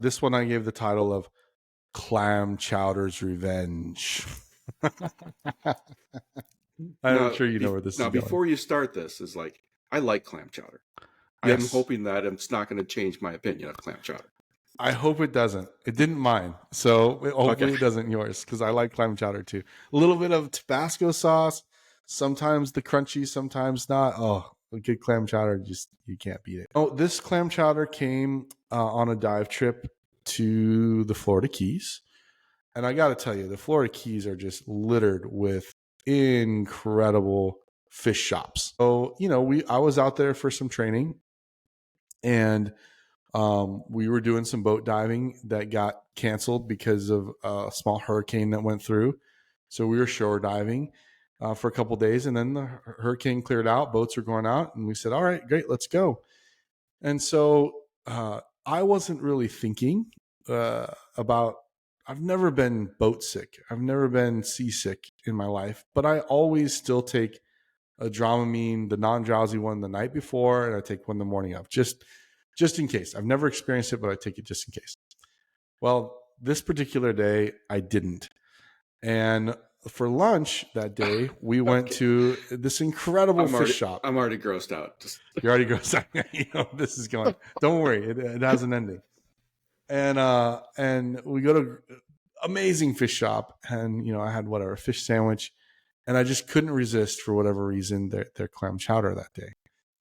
This one I gave the title of Clam Chowders Revenge. I'm sure you know where this is going. Before you start this, is like, I like clam chowder. Yes. I'm hoping that it's not going to change my opinion of clam chowder. I hope it doesn't. It didn't mine. So hopefully it doesn't yours, because I like clam chowder too. A little bit of Tabasco sauce, sometimes the crunchy, sometimes not. Oh, a good clam chowder, just you can't beat it. Oh, this clam chowder came on a dive trip to the Florida Keys. And I got to tell you, the Florida Keys are just littered with incredible fish shops. So, I was out there for some training, and we were doing some boat diving that got canceled because of a small hurricane that went through. So we were shore diving for a couple of days, and then the hurricane cleared out. Boats were going out, and we said, all right, great, let's go. And so I wasn't really thinking about, I've never been boat sick. I've never been seasick in my life, but I always still take a Dramamine, the non-drowsy one, the night before, and I take one the morning of, just in case. I've never experienced it, but I take it just in case. Well, this particular day, I didn't. And for lunch that day, we went to this incredible fish shop. I'm already grossed out. You're already grossed out. This is going. Don't worry, it has an ending. And we go to amazing fish shop, and I had a fish sandwich, and I just couldn't resist, for whatever reason, their clam chowder that day.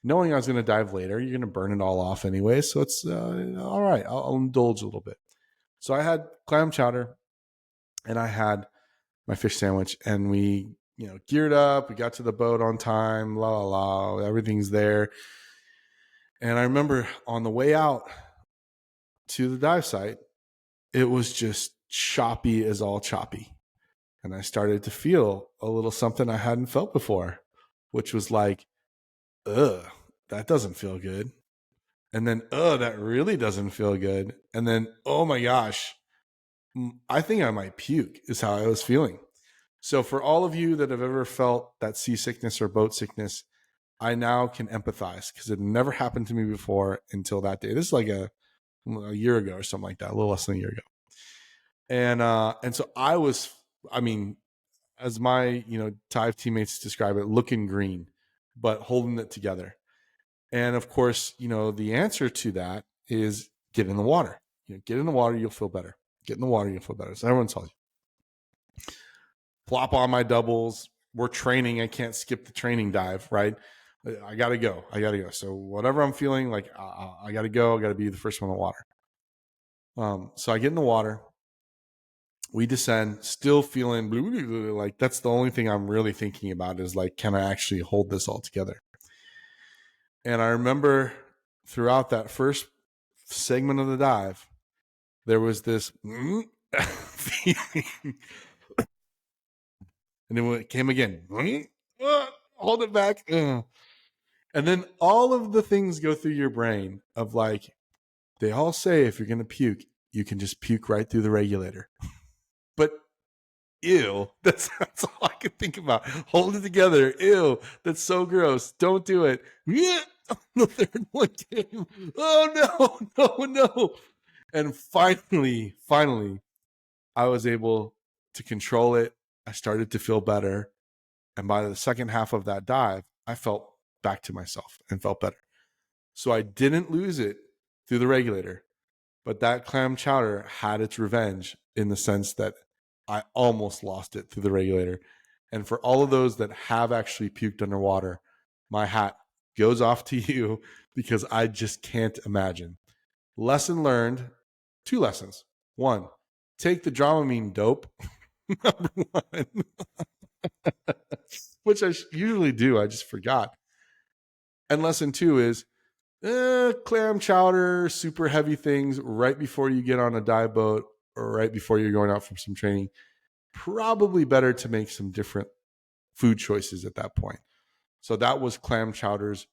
Knowing I was going to dive later, you're going to burn it all off anyway, so it's all right. I'll indulge a little bit. So I had clam chowder, and I had my fish sandwich, and we geared up. We got to the boat on time. La la la. Everything's there. And I remember on the way out to the dive site, it was just choppy as all choppy. And I started to feel a little something I hadn't felt before, which was like, ugh, that doesn't feel good. And then, that really doesn't feel good. And then, oh my gosh, I think I might puke is how I was feeling. So for all of you that have ever felt that seasickness or boat sickness, I now can empathize, because it never happened to me before until that day. This is like a year ago or something like that, a little less than a year ago. And so I was, as my, dive teammates describe it, looking green, but holding it together. And of course, the answer to that is get in the water. Get in the water, you'll feel better. Get in the water, you'll feel better. So everyone tells you. Plop on my doubles. We're training. I can't skip the training dive, right? I got to go. So whatever I'm feeling, like I got to go. I got to be the first one in the water. So I get in the water. We descend, still feeling like that's the only thing I'm really thinking about is like, can I actually hold this all together? And I remember throughout that first segment of the dive, there was this feeling. And then it came again. Hold it back. And then all of the things go through your brain of like, they all say if you're going to puke, you can just puke right through the regulator. But ew, that's all I could think about. Hold it together. Ew, that's so gross. Don't do it. Yeah. The third one came. Oh no. And finally, I was able to control it. I started to feel better. And by the second half of that dive, I felt back to myself and felt better. So I didn't lose it through the regulator, but that clam chowder had its revenge in the sense that I almost lost it through the regulator. And for all of those that have actually puked underwater, my hat goes off to you, because I just can't imagine. Lesson learned, 2 lessons. 1, take the Dramamine dope. Number 1, which I usually do. I just forgot. And lesson 2 is clam chowder, super heavy things right before you get on a dive boat or right before you're going out for some training. Probably better to make some different food choices at that point. So that was clam chowders